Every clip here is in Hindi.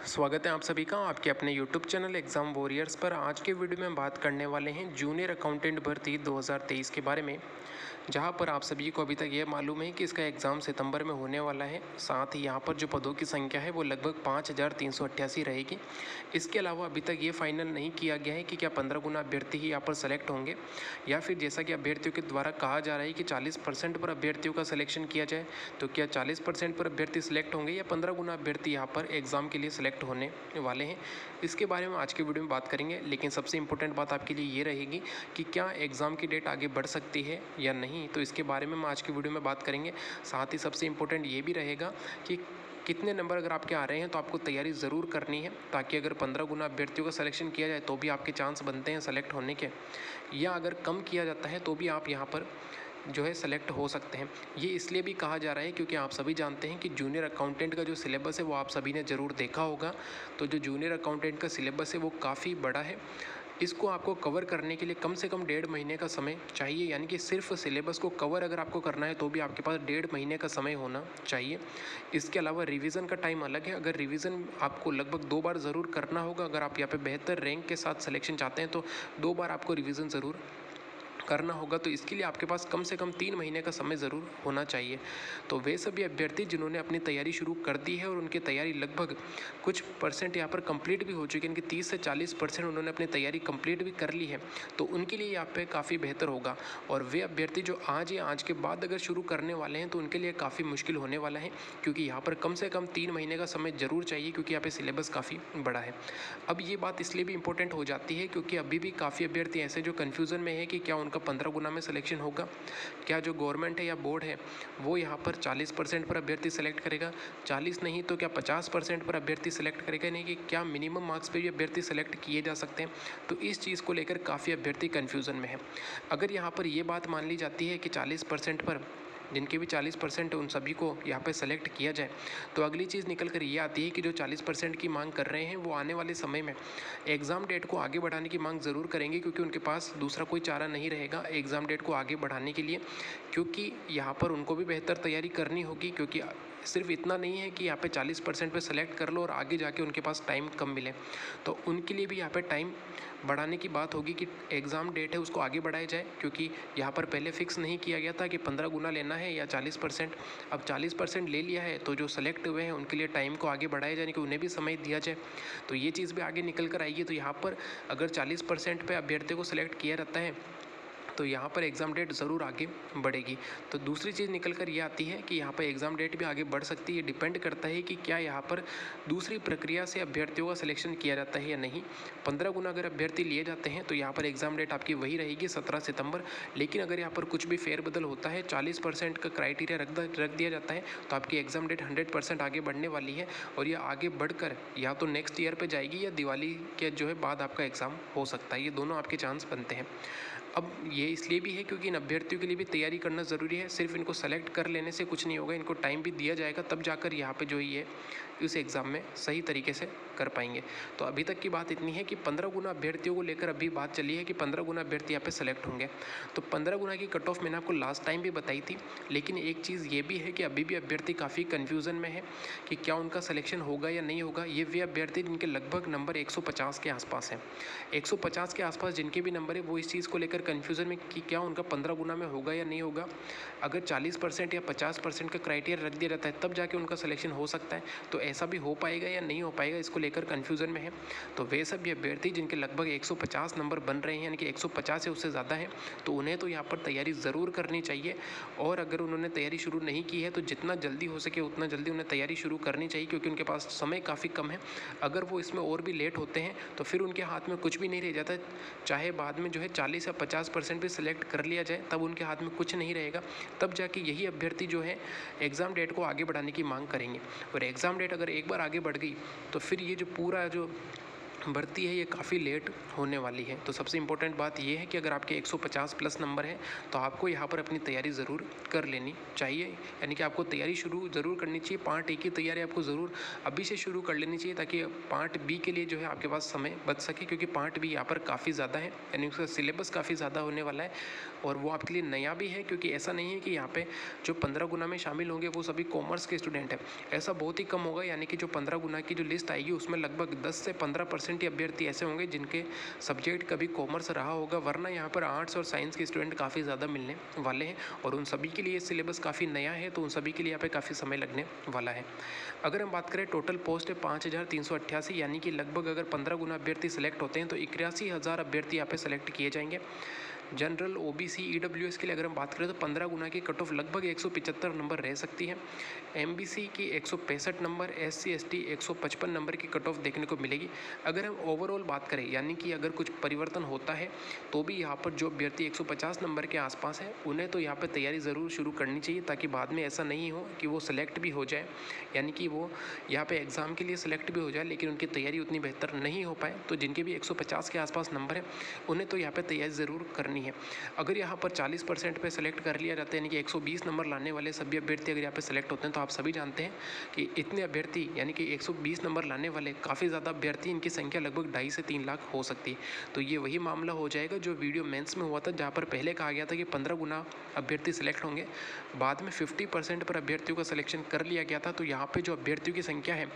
स्वागत है आप सभी का आपके अपने YouTube चैनल एग्ज़ाम वॉरियर्स पर। आज के वीडियो में हम बात करने वाले हैं जूनियर अकाउंटेंट भर्ती 2023 के बारे में, जहां पर आप सभी को अभी तक ये मालूम है कि इसका एग्ज़ाम सितंबर में होने वाला है। साथ ही यहां पर जो पदों की संख्या है वो लगभग 5388 रहेगी। इसके अलावा अभी तक ये फाइनल नहीं किया गया है कि क्या 15 गुना अभ्यर्थी ही यहाँ पर सेलेक्ट होंगे, या फिर जैसा कि अभ्यर्थियों के द्वारा कहा जा रहा है कि 40% पर अभ्यर्थियों का सिलेक्शन किया जाए, तो क्या 40% पर अभ्यर्थी सिलेक्ट होंगे या 15 गुना अभ्यर्थी यहाँ पर एग्ज़ाम के लिए सिलेक्ट होने वाले हैं। इसके बारे में आज के वीडियो में बात करेंगे। लेकिन सबसे इंपॉर्टेंट बात आपके लिए ये रहेगी कि क्या एग्ज़ाम की डेट आगे बढ़ सकती है या नहीं, तो इसके बारे में हम आज की वीडियो में बात करेंगे। साथ ही सबसे इंपॉर्टेंट ये भी रहेगा कि कितने नंबर अगर आपके आ रहे हैं तो आपको तैयारी ज़रूर करनी है, ताकि अगर 15 गुना अभ्यर्थियों का सिलेक्शन किया जाए तो भी आपके चांस बनते हैं सेलेक्ट होने के, या अगर कम किया जाता है तो भी आप यहाँ पर जो है सेलेक्ट हो सकते हैं। ये इसलिए भी कहा जा रहा है क्योंकि आप सभी जानते हैं कि जूनियर अकाउंटेंट का जो सिलेबस है वो आप सभी ने ज़रूर देखा होगा। तो जो जूनियर अकाउंटेंट का सिलेबस है वो काफ़ी बड़ा है। इसको आपको कवर करने के लिए कम से कम 1.5 महीने का समय चाहिए, यानी कि सिर्फ सिलेबस को कवर अगर आपको करना है तो भी आपके पास 1.5 महीने का समय होना चाहिए। इसके अलावा रिवीजन का टाइम अलग है। अगर रिवीजन आपको लगभग 2 बार ज़रूर करना होगा। अगर आप यहाँ पे बेहतर रैंक के साथ सिलेक्शन चाहते हैं तो 2 बार आपको रिवीजन ज़रूर करना होगा। तो इसके लिए आपके पास कम से कम 3 महीने का समय ज़रूर होना चाहिए। तो वे सभी अभ्यर्थी जिन्होंने अपनी तैयारी शुरू कर दी है और उनकी तैयारी लगभग कुछ परसेंट यहाँ पर कंप्लीट भी हो चुकी है, इनकी 30 से 40% उन्होंने अपनी तैयारी कंप्लीट भी कर ली है, तो उनके लिए यहाँ पे काफ़ी बेहतर होगा। और वे अभ्यर्थी जो आज या आज के बाद अगर शुरू करने वाले हैं तो उनके लिए काफ़ी मुश्किल होने वाला है, क्योंकि यहाँ पर कम से कम 3 महीने का समय ज़रूर चाहिए, क्योंकि यहाँ पे सिलेबस काफ़ी बड़ा है। अब ये बात इसलिए भी इंपॉर्टेंट हो जाती है क्योंकि अभी भी काफ़ी अभ्यर्थी ऐसे जो कन्फ्यूज़न में है कि क्या उनका 15 गुना में सिलेक्शन होगा, क्या जो गवर्नमेंट है या बोर्ड है वो यहाँ पर 40% पर अभ्यर्थी सेलेक्ट करेगा, 40 नहीं तो क्या 50% पर अभ्यर्थी सेलेक्ट करेगा, नहीं कि क्या मिनिमम मार्क्स पे भी अभ्यर्थी सेलेक्ट किए जा सकते हैं। तो इस चीज़ को लेकर काफ़ी अभ्यर्थी कन्फ्यूज़न में है। अगर यहाँ पर ये बात मान ली जाती है कि 40% पर जिनके भी 40% उन सभी को यहाँ पे सेलेक्ट किया जाए, तो अगली चीज़ निकल कर ये आती है कि जो 40% की मांग कर रहे हैं वो आने वाले समय में एग्ज़ाम डेट को आगे बढ़ाने की मांग ज़रूर करेंगे, क्योंकि उनके पास दूसरा कोई चारा नहीं रहेगा एग्ज़ाम डेट को आगे बढ़ाने के लिए, क्योंकि यहाँ पर उनको भी बेहतर तैयारी करनी होगी। क्योंकि सिर्फ इतना नहीं है कि यहाँ पे 40% पे सेलेक्ट कर लो और आगे जाके उनके पास टाइम कम मिले, तो उनके लिए भी यहाँ पे टाइम बढ़ाने की बात होगी कि एग्ज़ाम डेट है उसको आगे बढ़ाया जाए। क्योंकि यहाँ पर पहले फिक्स नहीं किया गया था कि 15 गुना लेना है या 40%। अब 40% ले लिया है तो जो सेलेक्ट हुए हैं उनके लिए टाइम को आगे बढ़ाया जाए कि उन्हें भी समय दिया जाए। तो ये चीज़ भी आगे निकल कर आएगी। तो यहाँ पर अगर 40% पे अभ्यर्थियों को सिलेक्ट किया रहता है तो यहाँ पर एग्ज़ाम डेट ज़रूर आगे बढ़ेगी। तो दूसरी चीज़ निकल कर ये आती है कि यहाँ पर एग्ज़ाम डेट भी आगे बढ़ सकती है। डिपेंड करता है कि क्या यहाँ पर दूसरी प्रक्रिया से अभ्यर्थियों का सिलेक्शन किया जाता है या नहीं। 15 गुना अगर अभ्यर्थी लिए जाते हैं तो यहाँ पर एग्ज़ाम डेट आपकी वही रहेगी 17 सितंबर। लेकिन अगर यहाँ पर कुछ भी फेरबदल होता है, 40% का क्राइटेरिया रख दिया जाता है, तो आपकी एग्ज़ाम डेट 100% आगे बढ़ने वाली है। और यह आगे बढ़कर या तो नेक्स्ट ईयर पर जाएगी या दिवाली के जो है बाद आपका एग्ज़ाम हो सकता है। ये दोनों आपके चांस बनते हैं। अब ये इसलिए भी है क्योंकि इन अभ्यर्थियों के लिए भी तैयारी करना ज़रूरी है। सिर्फ इनको सेलेक्ट कर लेने से कुछ नहीं होगा, इनको टाइम भी दिया जाएगा, तब जाकर यहाँ पे जो ये इस एग्ज़ाम में सही तरीके से कर पाएंगे। तो अभी तक की बात इतनी है कि 15 गुना अभ्यर्थियों को लेकर अभी बात चली है कि 15 गुना अभ्यर्थी यहाँ पे सेलेक्ट होंगे। तो 15 गुना की कट ऑफ मैंने आपको लास्ट टाइम भी बताई थी। लेकिन एक चीज़ ये भी है कि अभी भी अभ्यर्थी काफ़ी कन्फ्यूज़न में है कि क्या उनका सिलेक्शन होगा या नहीं होगा। ये वे अभ्यर्थी जिनके लगभग नंबर 150 के आसपास हैं, 150 के आसपास जिनके भी नंबर है, वो इस चीज़ को लेकर कन्फ्यूज़न में कि क्या उनका 15 गुना में होगा या नहीं होगा। अगर 40% या 50% का क्राइटेरिया रख दिया जाता है तब जाके उनका सिलेक्शन हो सकता है। तो ऐसा भी हो पाएगा या नहीं हो पाएगा, इसको लेकर कन्फ्यूज़न में है। तो वे सभी अभ्यर्थी जिनके लगभग 150 नंबर बन रहे हैं, यानी कि 150 से उससे ज़्यादा है, तो उन्हें तो यहाँ पर तैयारी ज़रूर करनी चाहिए। और अगर उन्होंने तैयारी शुरू नहीं की है तो जितना जल्दी हो सके उतना जल्दी उन्हें तैयारी शुरू करनी चाहिए, क्योंकि उनके पास समय काफ़ी कम है। अगर वो इसमें और भी लेट होते हैं तो फिर उनके हाथ में कुछ भी नहीं रह जाता। चाहे बाद में जो है 40 या 50% भी सिलेक्ट कर लिया जाए, तब उनके हाथ में कुछ नहीं रहेगा। तब जाके यही अभ्यर्थी जो है एग्ज़ाम डेट को आगे बढ़ाने की मांग करेंगे। और एग्ज़ाम डेट अगर एक बार आगे बढ़ गई तो फिर ये जो पूरा जो भर्ती है ये काफ़ी लेट होने वाली है। तो सबसे इम्पोर्टेंट बात ये है कि अगर आपके 150 प्लस नंबर है तो आपको यहाँ पर अपनी तैयारी ज़रूर कर लेनी चाहिए, यानी कि आपको तैयारी शुरू ज़रूर करनी चाहिए। पार्ट ए की तैयारी आपको ज़रूर अभी से शुरू कर लेनी चाहिए ताकि पार्ट बी के लिए जो है आपके पास समय बच सके, क्योंकि पार्ट बी यहाँ पर काफ़ी ज़्यादा है, यानी उसका सिलेबस काफ़ी ज़्यादा होने वाला है और वो आपके लिए नया भी है, क्योंकि ऐसा नहीं है कि यहाँ पे जो 15 गुना में शामिल होंगे वो सभी कॉमर्स के स्टूडेंट हैं। ऐसा बहुत ही कम होगा, यानी कि जो 15 गुना की जो लिस्ट आएगी उसमें लगभग 10 से 15% ही अभ्यर्थी ऐसे होंगे जिनके सब्जेक्ट कभी कॉमर्स रहा होगा, वरना यहाँ पर आर्ट्स और साइंस के स्टूडेंट काफ़ी ज़्यादा मिलने वाले हैं और उन सभी के लिए सिलेबस काफ़ी नया है, तो उन सभी के लिए यहाँ पे काफ़ी समय लगने वाला है। अगर हम बात करें टोटल पोस्ट है 5388, यानी कि लगभग अगर 15 गुना अभ्यर्थी सेलेक्ट होते हैं तो 81,000 अभ्यर्थी यहाँ पे सेलेक्ट किए जाएंगे। जनरल, ओबीसी, ईडब्ल्यूएस के लिए अगर हम बात करें तो 15 गुना की कट ऑफ लगभग 175 नंबर रह सकती है। एमबीसी की 165 नंबर, एससी एसटी 155 नंबर की कट ऑफ देखने को मिलेगी। अगर हम ओवरऑल बात करें, यानी कि अगर कुछ परिवर्तन होता है तो भी यहाँ पर जो अभ्यर्थी 150 नंबर के आसपास है उन्हें तो यहाँ पर तैयारी ज़रूर शुरू करनी चाहिए, ताकि बाद में ऐसा नहीं हो कि वो सेलेक्ट भी हो जाए, यानी कि वो यहाँ पर एग्ज़ाम के लिए सेलेक्ट भी हो जाए लेकिन उनकी तैयारी उतनी बेहतर नहीं हो पाए। तो जिनके भी 150 के आसपास नंबर है उन्हें तो यहाँ पर तैयारी ज़रूर करनी है। अगर यहाँ पर 40% पे सेलेक्ट कर लिया जाता है, यानी कि 120 नंबर लाने वाले सभी अभ्यर्थी अगर यहाँ पे सेलेक्ट होते हैं तो आप सभी जानते हैं कि इतने अभ्यर्थी, यानी कि 120 नंबर लाने वाले काफ़ी ज़्यादा अभ्यर्थी, इनकी संख्या लगभग 2.5 से 3 लाख हो सकती है। तो ये वही मामला हो जाएगा जो वीडियो मेंस में हुआ था, जहाँ पर पहले कहा गया था कि 15 गुना अभ्यर्थी सेलेक्ट होंगे, बाद में 50% पर अभ्यर्थियों का सिलेक्शन कर लिया गया था। तो यहाँ पर जो अभ्यर्थियों की संख्या है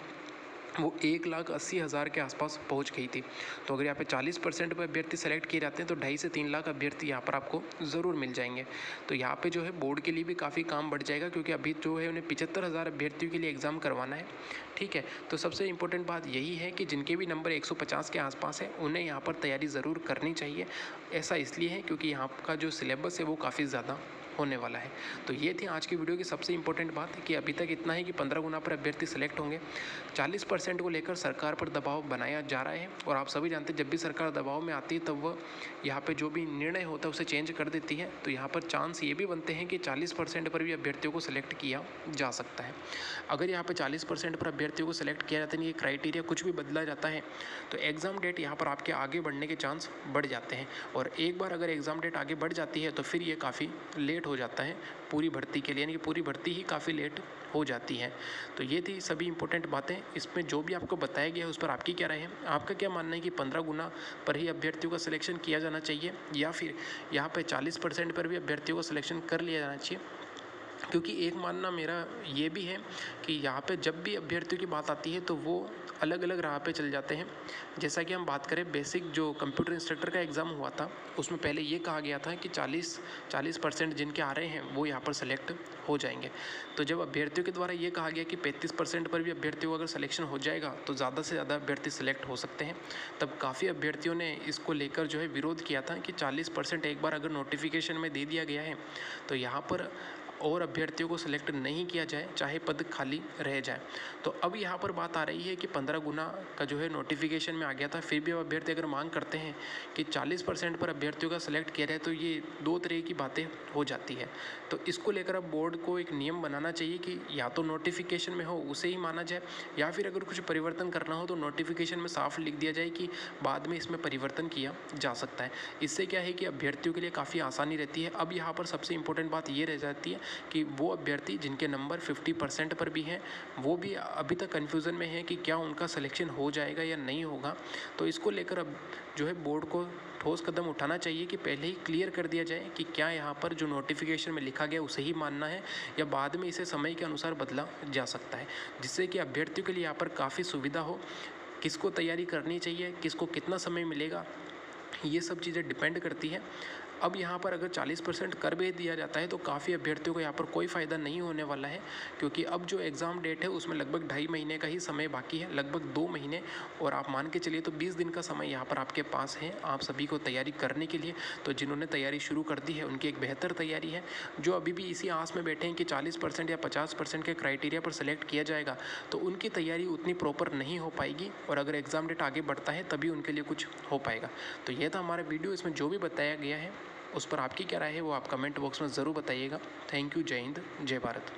वो 1,80,000 के आसपास पहुंच गई थी। तो अगर यहाँ पे 40% पर अभ्यर्थी सेलेक्ट किए जाते हैं तो 2.5 से 3 लाख अभ्यर्थी यहाँ पर आपको ज़रूर मिल जाएंगे। तो यहाँ पे जो है बोर्ड के लिए भी काफ़ी काम बढ़ जाएगा, क्योंकि अभी जो है उन्हें 75,000 अभ्यर्थियों के लिए एग्ज़ाम करवाना है। ठीक है, तो सबसे इंपॉर्टेंट बात यही है कि जिनके भी नंबर 150 के आसपास है उन्हें यहाँ पर तैयारी ज़रूर करनी चाहिए। ऐसा इसलिए है क्योंकि यहाँ का जो सिलेबस है वो काफ़ी ज़्यादा होने वाला है। तो ये थी आज की वीडियो की सबसे इंपॉर्टेंट बात कि अभी तक इतना है कि 15 गुना पर अभ्यर्थी सेलेक्ट होंगे। 40% को लेकर सरकार पर दबाव बनाया जा रहा है और आप सभी जानते हैं जब भी सरकार दबाव में आती है तब वह यहाँ पे जो भी निर्णय होता है उसे चेंज कर देती है। तो यहाँ पर चांस ये भी बनते हैं कि 40% पर भी अभ्यर्थियों को सिलेक्ट किया जा सकता है। अगर यहाँ पर 40% पर अभ्यर्थियों को सिलेक्ट किया जाता है, ये क्राइटेरिया कुछ भी बदला जाता है तो एग्ज़ाम डेट यहाँ पर आपके आगे बढ़ने के चांस बढ़ जाते हैं। और एक बार अगर एग्ज़ाम डेट आगे बढ़ जाती है तो फिर ये काफ़ी लेट हो जाता है पूरी भर्ती के लिए, यानी कि पूरी भर्ती ही काफ़ी लेट हो जाती है। तो ये थी सभी इंपॉर्टेंट बातें। इसमें जो भी आपको बताया गया है उस पर आपकी क्या राय है? आपका क्या मानना है कि 15 गुना पर ही अभ्यर्थियों का सिलेक्शन किया जाना चाहिए या फिर यहाँ पे 40% पर भी अभ्यर्थियों का सिलेक्शन कर लिया जाना चाहिए? क्योंकि एक मानना मेरा ये भी है कि यहाँ पे जब भी अभ्यर्थियों की बात आती है तो वो अलग अलग राह पे चल जाते हैं। जैसा कि हम बात करें बेसिक जो कंप्यूटर इंस्ट्रक्टर का एग्ज़ाम हुआ था उसमें पहले ये कहा गया था कि 40% जिनके आ रहे हैं वो यहाँ पर सेलेक्ट हो जाएंगे। तो जब अभ्यर्थियों के द्वारा ये कहा गया कि 35% पर भी अभ्यर्थियों को अगर सिलेक्शन हो जाएगा तो ज़्यादा से ज़्यादा अभ्यर्थी सिलेक्ट हो सकते हैं, तब काफ़ी अभ्यर्थियों ने इसको लेकर जो है विरोध किया था कि 40% एक बार अगर नोटिफिकेशन में दे दिया गया है तो यहाँ पर और अभ्यर्थियों को सिलेक्ट नहीं किया जाए, चाहे पद खाली रह जाए। तो अब यहाँ पर बात आ रही है कि 15 गुना का जो है नोटिफिकेशन में आ गया था, फिर भी अब अभ्यर्थी अगर मांग करते हैं कि 40% पर अभ्यर्थियों का सिलेक्ट किया जाए तो ये दो तरह की बातें हो जाती है। तो इसको लेकर अब बोर्ड को एक नियम बनाना चाहिए कि या तो नोटिफिकेशन में हो उसे ही माना जाए, या फिर अगर कुछ परिवर्तन करना हो तो नोटिफिकेशन में साफ लिख दिया जाए कि बाद में इसमें परिवर्तन किया जा सकता है। इससे क्या है कि अभ्यर्थियों के लिए काफ़ी आसानी रहती है। अब यहाँ पर सबसे इंपॉर्टेंट बात ये रह जाती है कि वो अभ्यर्थी जिनके नंबर 50% पर भी हैं वो भी अभी तक कन्फ्यूज़न में है कि क्या उनका सिलेक्शन हो जाएगा या नहीं होगा। तो इसको लेकर अब जो है बोर्ड को ठोस कदम उठाना चाहिए कि पहले ही क्लियर कर दिया जाए कि क्या यहाँ पर जो नोटिफिकेशन में लिखा गया उसे ही मानना है या बाद में इसे समय के अनुसार बदला जा सकता है, जिससे कि अभ्यर्थियों के लिए यहाँ पर काफ़ी सुविधा हो। किसको तैयारी करनी चाहिए, किसको कितना समय मिलेगा, ये सब चीज़ें डिपेंड करती है। अब यहाँ पर अगर 40% कर भी दिया जाता है तो काफ़ी अभ्यर्थियों को यहाँ पर कोई फ़ायदा नहीं होने वाला है, क्योंकि अब जो एग्ज़ाम डेट है उसमें लगभग 2.5 महीने का ही समय बाकी है, लगभग 2 महीने, और आप मान के चलिए तो 20 दिन का समय यहाँ पर आपके पास है आप सभी को तैयारी करने के लिए। तो जिन्होंने तैयारी शुरू कर दी है उनकी एक बेहतर तैयारी है। जो अभी भी इसी आस में बैठे हैं कि 40% या 50% के क्राइटेरिया पर सेलेक्ट किया जाएगा तो उनकी तैयारी उतनी प्रॉपर नहीं हो पाएगी, और अगर एग्ज़ाम डेट आगे बढ़ता है तभी उनके लिए कुछ हो पाएगा। तो यह था हमारा वीडियो। इसमें जो भी बताया गया है उस पर आपकी क्या राय है वो आप कमेंट बॉक्स में ज़रूर बताइएगा। Thank you. जय हिंद, जय भारत।